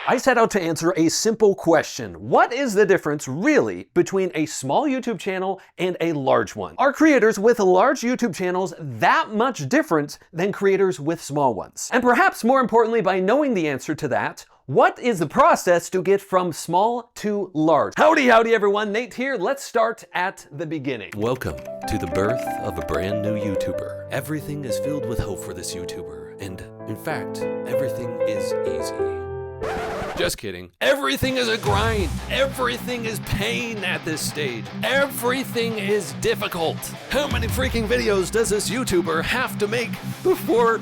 I set out to answer a simple question. What is the difference really between a small YouTube channel and a large one? Are creators with large YouTube channels that much different than creators with small ones? And perhaps more importantly, by knowing the answer to that, what is the process to get from small to large? Howdy everyone, Nate here. Let's start at the beginning. Welcome to the birth of a brand new YouTuber. Everything is filled with hope for this YouTuber, and in fact, everything is easy. Just kidding. Everything is a grind. Everything is pain at this stage. Everything is difficult. How many freaking videos does this YouTuber have to make before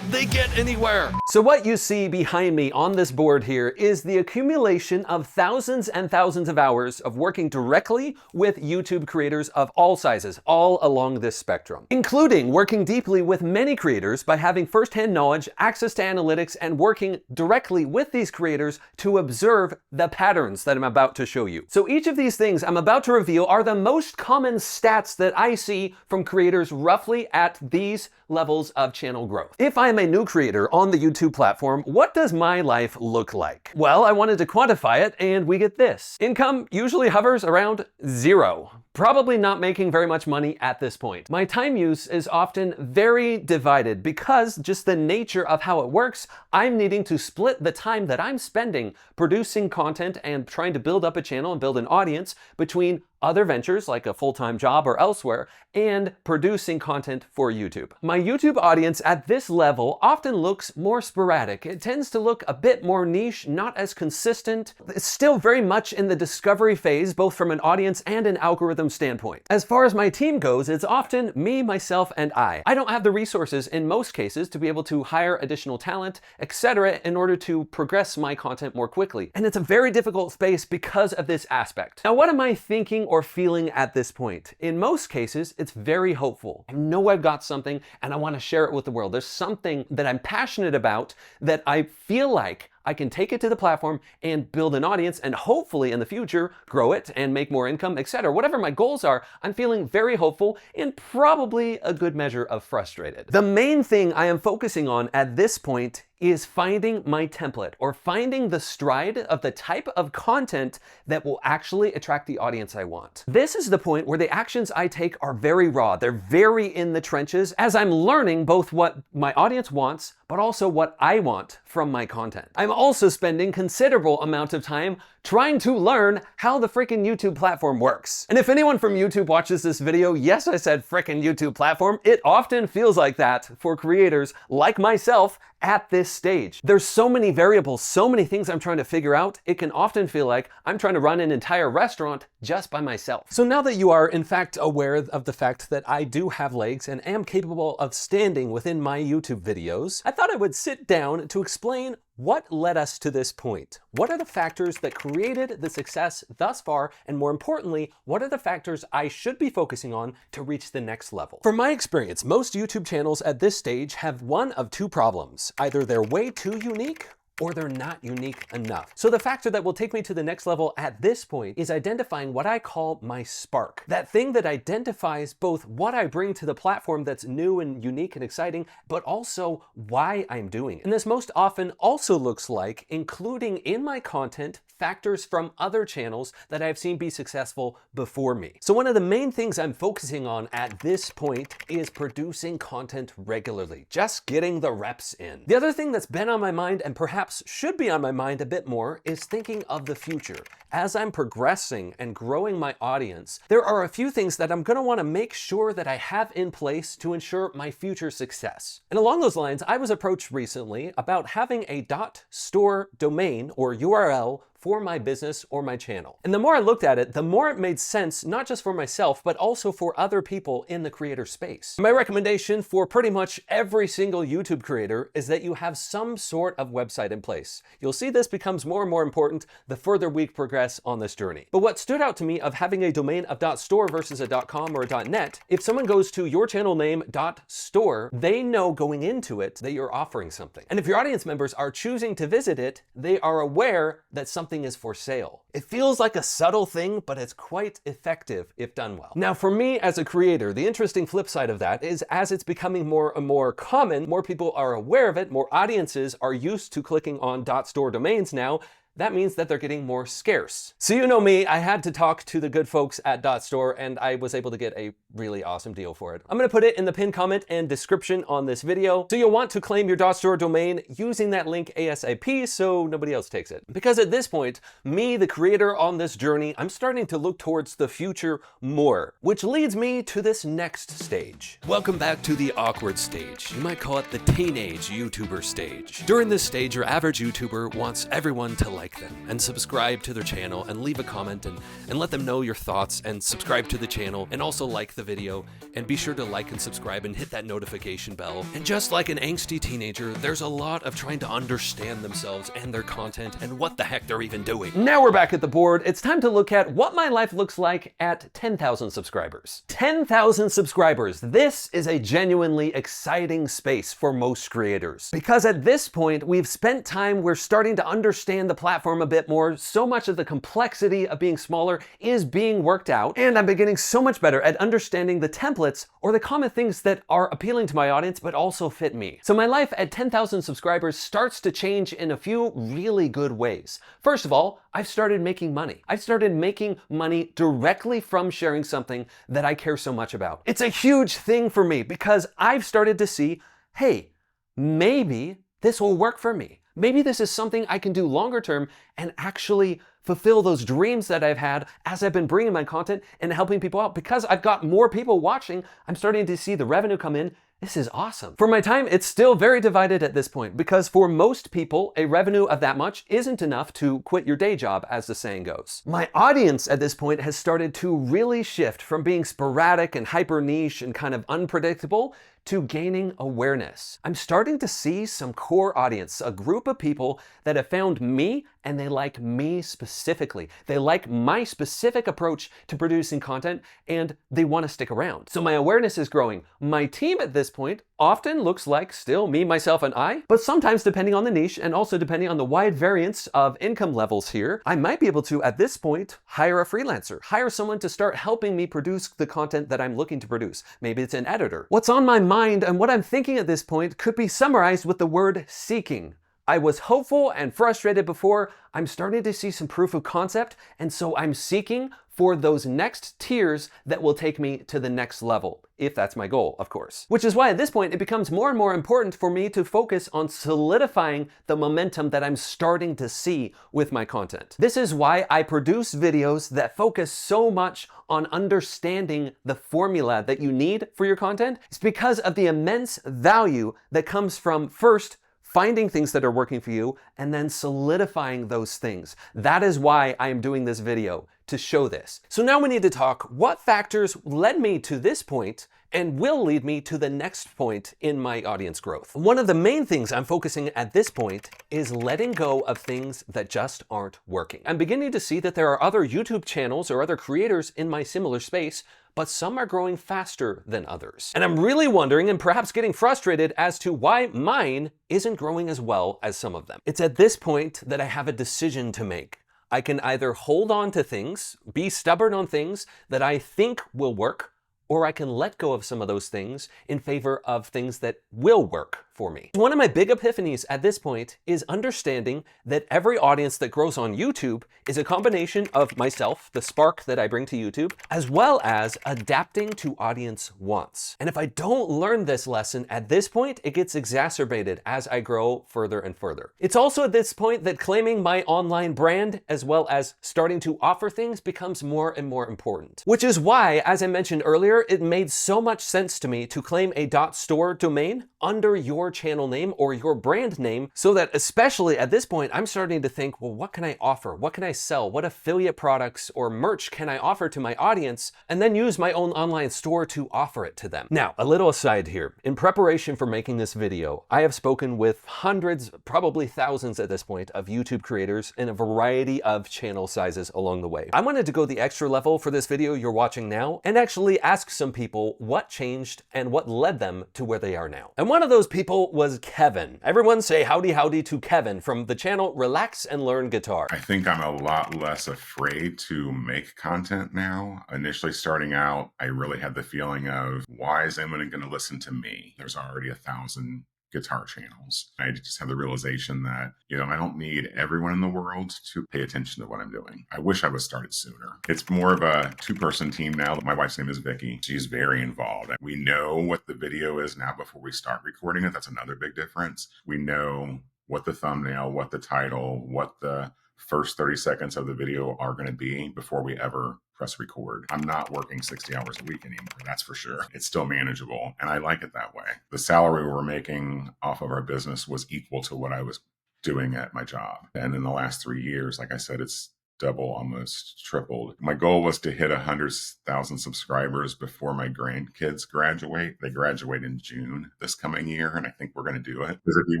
they get anywhere? So what you see behind me on this board here is the accumulation of thousands and thousands of hours of working directly with YouTube creators of all sizes, all along this spectrum, including working deeply with many creators by having firsthand knowledge, access to analytics, and working directly with these creators to observe the patterns that I'm about to show you. So each of these things I'm about to reveal are the most common stats that I see from creators roughly at these levels of channel growth. If I'm a new creator on the YouTube platform, what does my life look like? Well, I wanted to quantify it, and we get this. Income usually hovers around 0. Probably not making very much money at this point. My time use is often very divided because just the nature of how it works, I'm needing to split the time that I'm spending producing content and trying to build up a channel and build an audience between other ventures like a full-time job or elsewhere, and producing content for YouTube. My YouTube audience at this level often looks more sporadic. It tends to look a bit more niche, not as consistent. It's still very much in the discovery phase, both from an audience and an algorithm standpoint. As far as my team goes, it's often me, myself, and I. I don't have the resources in most cases to be able to hire additional talent, etc., in order to progress my content more quickly. And it's a very difficult space because of this aspect. Now, what am I thinking or feeling at this point? In most cases, it's very hopeful. I know I've got something and I want to share it with the world. There's something that I'm passionate about that I feel like I can take it to the platform and build an audience and hopefully in the future grow it and make more income, etc. Whatever my goals are, I'm feeling very hopeful and probably a good measure of frustrated. The main thing I am focusing on at this point is finding my template, or finding the stride of the type of content that will actually attract the audience I want. This is the point where the actions I take are very raw. They're very in the trenches as I'm learning both what my audience wants, but also what I want from my content. I'm also spending considerable amount of time trying to learn how the freaking YouTube platform works. And if anyone from YouTube watches this video, yes, I said freaking YouTube platform, it often feels like that for creators like myself at this stage. There's so many variables, so many things I'm trying to figure out, it can often feel like I'm trying to run an entire restaurant just by myself. So now that you are in fact aware of the fact that I do have legs and am capable of standing within my YouTube videos, I thought I would sit down to explain what led us to this point. What are the factors that created the success thus far? And more importantly, what are the factors I should be focusing on to reach the next level? From my experience, most YouTube channels at this stage have one of two problems. Either they're way too unique, or they're not unique enough. So the factor that will take me to the next level at this point is identifying what I call my spark. That thing that identifies both what I bring to the platform that's new and unique and exciting, but also why I'm doing it. And this most often also looks like including in my content factors from other channels that I've seen be successful before me. So one of the main things I'm focusing on at this point is producing content regularly, just getting the reps in. The other thing that's been on my mind and perhaps should be on my mind a bit more is thinking of the future. As I'm progressing and growing my audience, there are a few things that I'm gonna wanna make sure that I have in place to ensure my future success. And along those lines, I was approached recently about having a .store domain or URL for my business or my channel. And the more I looked at it, the more it made sense, not just for myself, but also for other people in the creator space. My recommendation for pretty much every single YouTube creator is that you have some sort of website in place. You'll see this becomes more and more important the further we progress progress on this journey. But what stood out to me of having a domain of .store versus a .com or a .net, if someone goes to your channel name .store, they know going into it that you're offering something. And if your audience members are choosing to visit it, they are aware that something is for sale. It feels like a subtle thing, but it's quite effective if done well. Now, for me as a creator, the interesting flip side of that is as it's becoming more and more common, more people are aware of it, more audiences are used to clicking on .store domains now, that means that they're getting more scarce. So you know me, I had to talk to the good folks at .store and I was able to get a really awesome deal for it. I'm gonna put it in the pinned comment and description on this video. So you'll want to claim your .store domain using that link ASAP so nobody else takes it. Because at this point, me, the creator on this journey, I'm starting to look towards the future more, which leads me to this next stage. Welcome back to the awkward stage. You might call it the teenage YouTuber stage. During this stage, your average YouTuber wants everyone to like them and subscribe to their channel and leave a comment and let them know your thoughts and subscribe to the channel and also like the video and be sure to like and subscribe and hit that notification bell. And just like an angsty teenager, there's a lot of trying to understand themselves and their content and what the heck they're even doing. Now we're back at the board. It's time to look at what my life looks like at 10,000 subscribers. 10,000 subscribers. This is a genuinely exciting space for most creators. Because at this point, we've spent time, we're starting to understand the platform a bit more. So much of the complexity of being smaller is being worked out, and I'm beginning so much better at understanding the templates or the common things that are appealing to my audience but also fit me. So my life at 10,000 subscribers starts to change in a few really good ways. First of all, I've started making money. I've started making money directly from sharing something that I care so much about. It's a huge thing for me because I've started to see, hey, maybe this will work for me. Maybe this is something I can do longer term and actually fulfill those dreams that I've had as I've been bringing my content and helping people out. Because I've got more people watching, I'm starting to see the revenue come in. This is awesome. For my time, it's still very divided at this point because for most people, a revenue of that much isn't enough to quit your day job, as the saying goes. My audience at this point has started to really shift from being sporadic and hyper niche and kind of unpredictable to gaining awareness. I'm starting to see some core audience, a group of people that have found me and they like me specifically. They like my specific approach to producing content and they want to stick around. So my awareness is growing. My team at this point often looks like still me, myself, and I, but sometimes depending on the niche and also depending on the wide variance of income levels here, I might be able to, at this point, hire a freelancer, hire someone to start helping me produce the content that I'm looking to produce. Maybe it's an editor. What's on my mind and what I'm thinking at this point could be summarized with the word seeking. I was hopeful and frustrated before. I'm starting to see some proof of concept, and so I'm seeking for those next tiers that will take me to the next level, if that's my goal, of course. Which is why at this point, it becomes more and more important for me to focus on solidifying the momentum that I'm starting to see with my content. This is why I produce videos that focus so much on understanding the formula that you need for your content. It's because of the immense value that comes from first, finding things that are working for you, and then solidifying those things. That is why I am doing this video, to show this. So now we need to talk what factors led me to this point and will lead me to the next point in my audience growth. One of the main things I'm focusing at this point is letting go of things that just aren't working. I'm beginning to see that there are other YouTube channels or other creators in my similar space, but some are growing faster than others. And I'm really wondering and perhaps getting frustrated as to why mine isn't growing as well as some of them. It's at this point that I have a decision to make. I can either hold on to things, be stubborn on things that I think will work, or I can let go of some of those things in favor of things that will work for me. One of my big epiphanies at this point is understanding that every audience that grows on YouTube is a combination of myself, the spark that I bring to YouTube, as well as adapting to audience wants. And if I don't learn this lesson at this point, it gets exacerbated as I grow further and further. It's also at this point that claiming my online brand, as well as starting to offer things, becomes more and more important. Which is why, as I mentioned earlier, it made so much sense to me to claim a .store domain under your your channel name or your brand name, so that especially at this point, I'm starting to think, well, what can I offer? What can I sell? What affiliate products or merch can I offer to my audience? And then use my own online store to offer it to them. Now, a little aside here. In preparation for making this video, I have spoken with hundreds, probably thousands at this point, of YouTube creators in a variety of channel sizes along the way. I wanted to go the extra level for this video you're watching now and actually ask some people what changed and what led them to where they are now. And one of those people was Kevin. Everyone say howdy howdy to Kevin from the channel Relax and Learn Guitar. I think I'm a lot less afraid to make content now. Initially starting out, I really had the feeling of, why is anyone going to listen to me? There's already 1,000 guitar channels. I just have the realization that, I don't need everyone in the world to pay attention to what I'm doing. I wish I was started sooner. It's more of a two-person team now. My wife's name is Vicky. She's very involved. We know what the video is now before we start recording it. That's another big difference. We know what the thumbnail, what the title, what the first 30 seconds of the video are going to be before we ever press record. I'm not working 60 hours a week anymore, that's for sure. It's still manageable, and I like it that way. The salary we were making off of our business was equal to what I was doing at my job. And in the last 3 years, like I said, it's double, almost tripled. My goal was to hit 100,000 subscribers before my grandkids graduate. They graduate in June this coming year, and I think we're going to do it. Because if you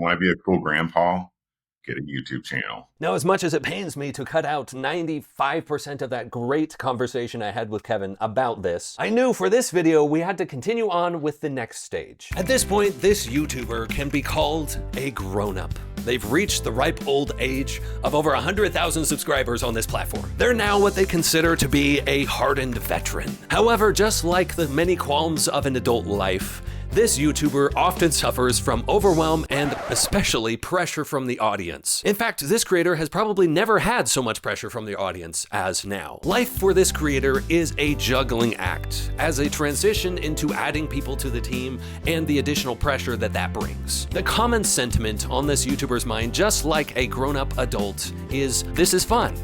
want to be a cool grandpa, get a YouTube channel. Now, as much as it pains me to cut out 95% of that great conversation I had with Kevin about this, I knew for this video we had to continue on with the next stage. At this point, this YouTuber can be called a grown-up. They've reached the ripe old age of over 100,000 subscribers on this platform. They're now what they consider to be a hardened veteran. However, just like the many qualms of an adult life, this YouTuber often suffers from overwhelm and especially pressure from the audience. In fact, this creator has probably never had so much pressure from the audience as now. Life for this creator is a juggling act, as a transition into adding people to the team and the additional pressure that brings. The common sentiment on this YouTuber's mind, just like a grown-up adult, is this is fun,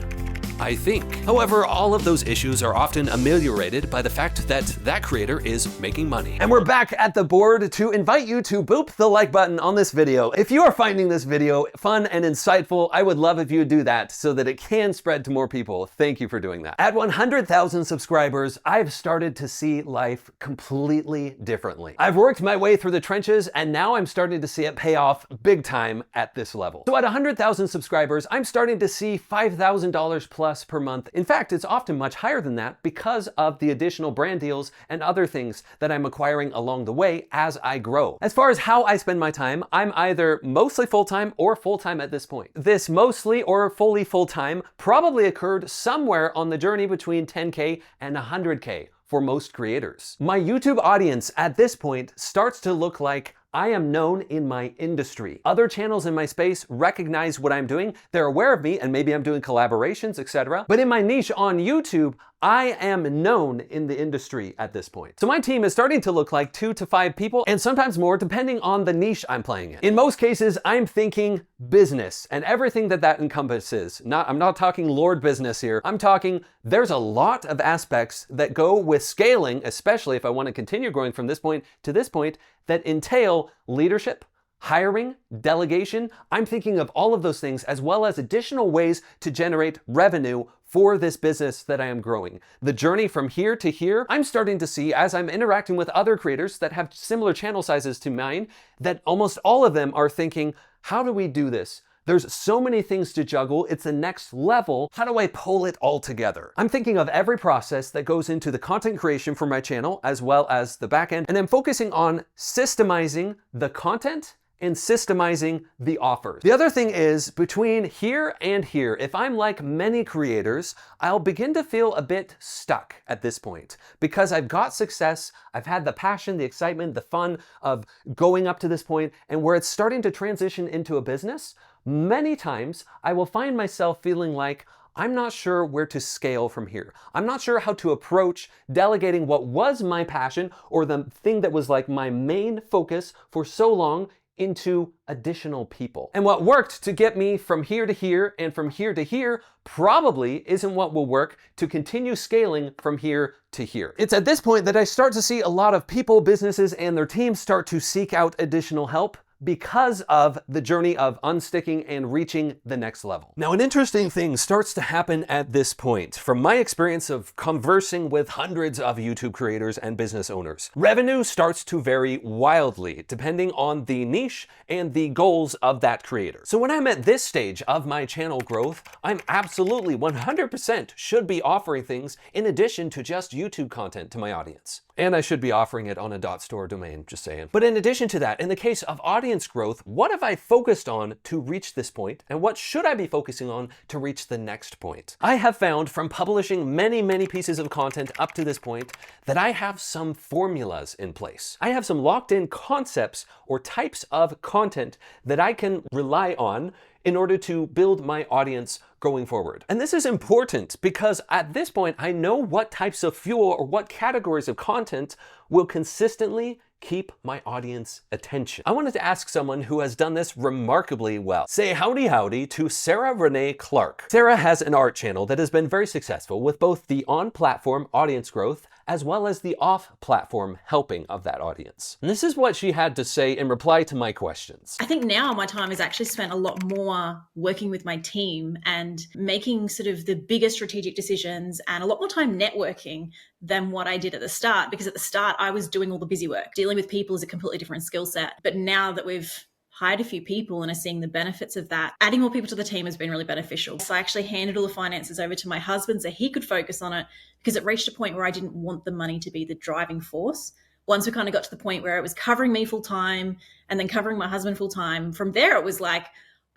I think. However, all of those issues are often ameliorated by the fact that that creator is making money. And we're back at the board to invite you to boop the like button on this video. If you are finding this video fun and insightful, I would love if you would do that so that it can spread to more people. Thank you for doing that. At 100,000 subscribers, I've started to see life completely differently. I've worked my way through the trenches, and now I'm starting to see it pay off big time at this level. So at 100,000 subscribers, I'm starting to see $5,000 plus per month. In fact, it's often much higher than that because of the additional brand deals and other things that I'm acquiring along the way as I grow. As far as how I spend my time, I'm either mostly full-time or full-time at this point. This mostly or fully full-time probably occurred somewhere on the journey between 10K and 100K for most creators. My YouTube audience at this point starts to look like I am known in my industry. Other channels in my space recognize what I'm doing. They're aware of me, and maybe I'm doing collaborations, etc. But in my niche on YouTube, I am known in the industry at this point. So my team is starting to look like 2 to 5 people, and sometimes more depending on the niche I'm playing in. In most cases, I'm thinking business and everything that encompasses. I'm not talking Lord business here. I'm talking there's a lot of aspects that go with scaling, especially if I want to continue growing from this point to this point, that entail leadership, hiring, delegation. I'm thinking of all of those things as well as additional ways to generate revenue for this business that I am growing. The journey from here to here, I'm starting to see as I'm interacting with other creators that have similar channel sizes to mine, that almost all of them are thinking, how do we do this? There's so many things to juggle, it's the next level. How do I pull it all together? I'm thinking of every process that goes into the content creation for my channel as well as the back end, and I'm focusing on systemizing the content and systemizing the offers. The other thing is, between here and here, if I'm like many creators, I'll begin to feel a bit stuck at this point because I've got success, I've had the passion, the excitement, the fun of going up to this point, and where it's starting to transition into a business, many times I will find myself feeling like I'm not sure where to scale from here. I'm not sure how to approach delegating what was my passion or the thing that was like my main focus for so long into additional people. And what worked to get me from here to here and from here to here probably isn't what will work to continue scaling from here to here. It's at this point that I start to see a lot of people, businesses, and their teams start to seek out additional help because of the journey of unsticking and reaching the next level. Now, an interesting thing starts to happen at this point. From my experience of conversing with hundreds of YouTube creators and business owners, revenue starts to vary wildly depending on the niche and the goals of that creator. So when I'm at this stage of my channel growth, I'm absolutely 100% should be offering things in addition to just YouTube content to my audience. And I should be offering it on a .store domain, just saying. But in addition to that, in the case of audience growth, what have I focused on to reach this point, and what should I be focusing on to reach the next point? I have found from publishing many pieces of content up to this point that I have some formulas in place. I have some locked in concepts or types of content that I can rely on in order to build my audience going forward. And this is important because at this point, I know what types of fuel or what categories of content will consistently keep my audience attention. I wanted to ask someone who has done this remarkably well. Say howdy to Sarah Renee Clark. Sarah has an art channel that has been very successful with both the on-platform audience growth as well as the off-platform helping of that audience. And this is what she had to say in reply to my questions. I think now my time is actually spent a lot more working with my team and making sort of the bigger strategic decisions and a lot more time networking than what I did at the start, because at the start I was doing all the busy work. Dealing with people is a completely different skill set. But now that we've hired a few people and are seeing the benefits of that, adding more people to the team has been really beneficial. So I actually handed all the finances over to my husband so he could focus on it, because it reached a point where I didn't want the money to be the driving force. Once we kind of got to the point where it was covering me full time and then covering my husband full time, from there it was like,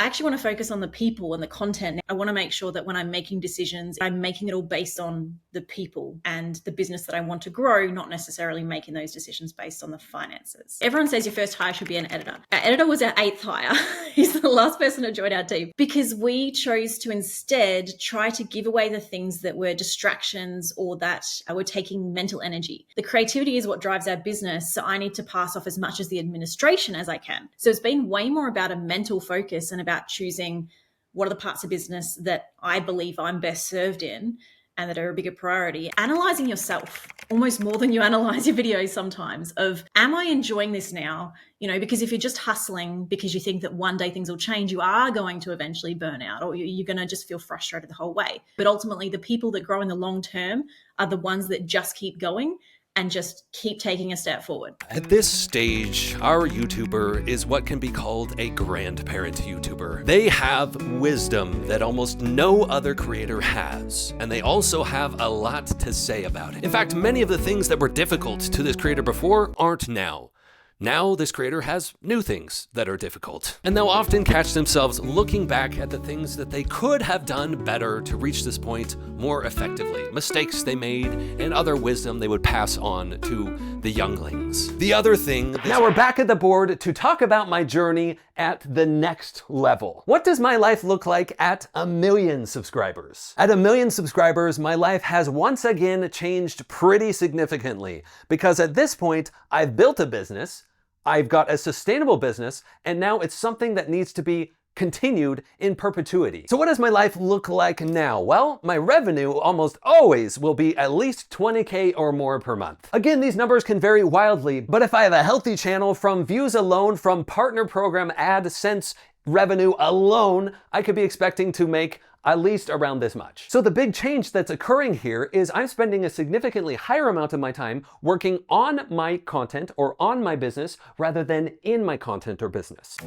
I actually want to focus on the people and the content. I want to make sure that when I'm making decisions, I'm making it all based on the people and the business that I want to grow, not necessarily making those decisions based on the finances. Everyone says your first hire should be an editor. Our editor was our 8th hire. He's the last person to join our team because we chose to instead try to give away the things that were distractions or that were taking mental energy. The creativity is what drives our business, so I need to pass off as much as the administration as I can. So it's been way more about a mental focus and about choosing what are the parts of business that I believe I'm best served in and that are a bigger priority. Analyzing yourself almost more than you analyze your videos sometimes of, am I enjoying this now? Because if you're just hustling because you think that one day things will change, you are going to eventually burn out, or you're going to just feel frustrated the whole way. But ultimately, the people that grow in the long term are the ones that just keep going and just keep taking a step forward. At this stage, our YouTuber is what can be called a grandparent YouTuber. They have wisdom that almost no other creator has, and they also have a lot to say about it. In fact, many of the things that were difficult to this creator before aren't now. Now, this creator has new things that are difficult, and they'll often catch themselves looking back at the things that they could have done better to reach this point more effectively, mistakes they made, and other wisdom they would pass on to the younglings. The other thing... Now we're back at the board to talk about my journey at the next level. What does my life look like at 1 million subscribers? At 1 million subscribers, my life has once again changed pretty significantly, because at this point, I've built a business, I've got a sustainable business, and now it's something that needs to be continued in perpetuity. So what does my life look like now? Well, my revenue almost always will be at least 20K or more per month. Again, these numbers can vary wildly, but if I have a healthy channel, from views alone, from partner program AdSense revenue alone, I could be expecting to make at least around this much. So the big change that's occurring here is I'm spending a significantly higher amount of my time working on my content or on my business rather than in my content or business.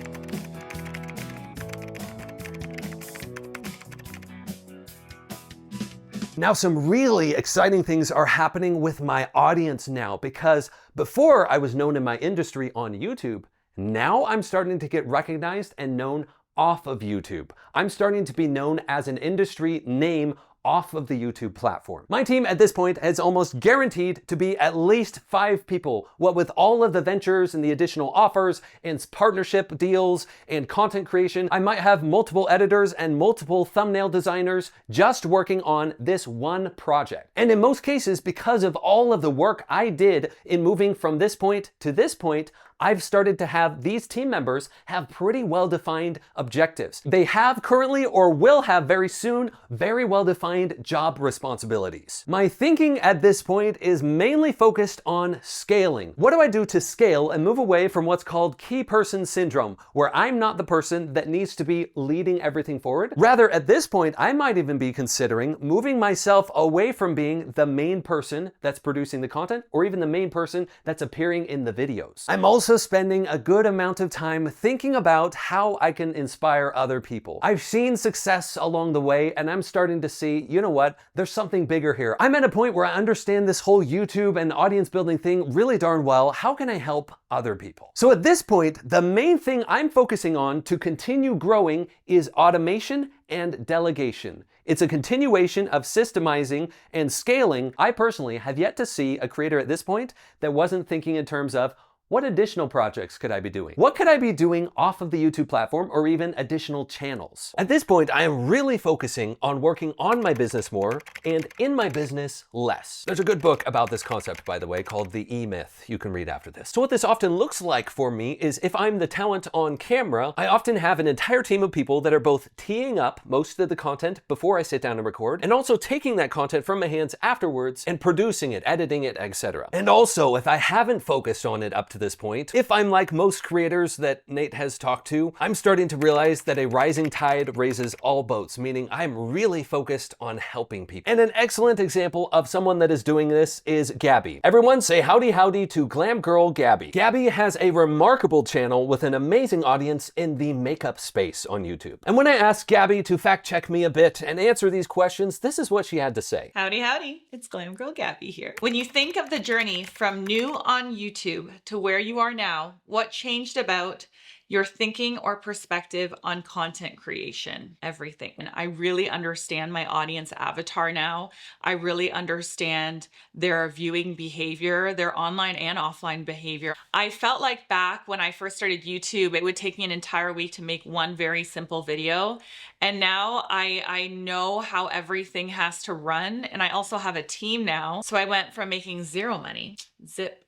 Now, some really exciting things are happening with my audience now, because before I was known in my industry on YouTube, now I'm starting to get recognized and known off of YouTube. I'm starting to be known as an industry name off of the YouTube platform. My team at this point is almost guaranteed to be at least 5 people. What with all of the ventures and the additional offers and partnership deals and content creation, I might have multiple editors and multiple thumbnail designers just working on this one project. And in most cases, because of all of the work I did in moving from this point to this point, I've started to have these team members have pretty well-defined objectives. They have currently or will have very soon very well-defined job responsibilities. My thinking at this point is mainly focused on scaling. What do I do to scale and move away from what's called key person syndrome, where I'm not the person that needs to be leading everything forward? Rather, at this point, I might even be considering moving myself away from being the main person that's producing the content, or even the main person that's appearing in the videos. I'm also spending a good amount of time thinking about how I can inspire other people. I've seen success along the way, and I'm starting to see, you know what, there's something bigger here. I'm at a point where I understand this whole YouTube and audience building thing really darn well. How can I help other people? So at this point, the main thing I'm focusing on to continue growing is automation and delegation. It's a continuation of systemizing and scaling. I personally have yet to see a creator at this point that wasn't thinking in terms of, what additional projects could I be doing? What could I be doing off of the YouTube platform, or even additional channels? At this point, I am really focusing on working on my business more and in my business less. There's a good book about this concept, by the way, called The E-Myth. You can read after this. So what this often looks like for me is, if I'm the talent on camera, I often have an entire team of people that are both teeing up most of the content before I sit down and record, and also taking that content from my hands afterwards and producing it, editing it, etc. And also, if I haven't focused on it up to this point, if I'm like most creators that Nate has talked to, I'm starting to realize that a rising tide raises all boats, meaning I'm really focused on helping people. And an excellent example of someone that is doing this is Gabby. Everyone say howdy howdy to glam girl Gabby. Gabby has a remarkable channel with an amazing audience in the makeup space on YouTube. And when I asked Gabby to fact check me a bit and answer these questions, this is what she had to say. Howdy, howdy. It's Glam Girl Gabby here. When you think of the journey from new on YouTube to where you are now, what changed about your thinking or perspective on content creation? Everything. And I really understand my audience avatar now. I really understand their viewing behavior, their online and offline behavior. I felt like back when I first started YouTube, it would take me an entire week to make one very simple video. And now I know how everything has to run. And I also have a team now. So I went from making zero money, zip,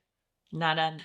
none,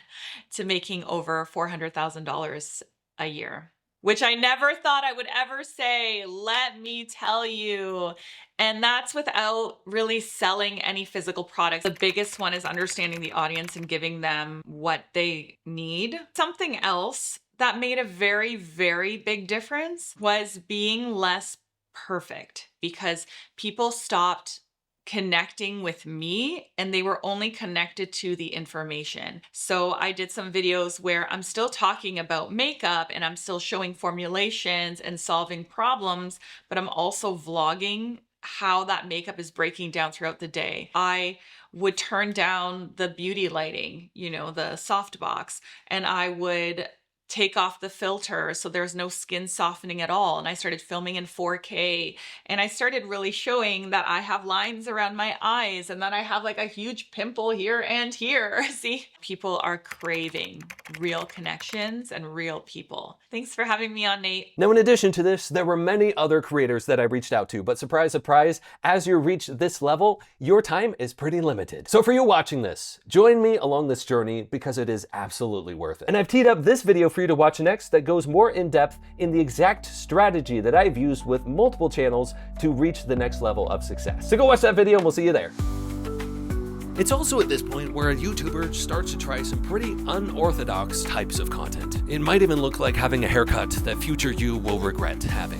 to making over $400,000 a year, which I never thought I would ever say, let me tell you. And that's without really selling any physical products. The biggest one is understanding the audience and giving them what they need. Something else that made a very, very big difference was being less perfect, because people stopped connecting with me and they were only connected to the information. So I did some videos where I'm still talking about makeup and I'm still showing formulations and solving problems, but I'm also vlogging how that makeup is breaking down throughout the day. I would turn down the beauty lighting, you know, the softbox, and I would take off the filter so there's no skin softening at all. And I started filming in 4K, and I started really showing that I have lines around my eyes and that I have like a huge pimple here and here. See, people are craving real connections and real people. Thanks for having me on, Nate. Now, in addition to this, there were many other creators that I reached out to, but surprise, surprise, as you reach this level, your time is pretty limited. So for you watching this, join me along this journey because it is absolutely worth it. And I've teed up this video for you to watch next that goes more in depth in the exact strategy that I've used with multiple channels to reach the next level of success. So go watch that video and we'll see you there. It's also at this point where a YouTuber starts to try some pretty unorthodox types of content. It might even look like having a haircut that future you will regret having.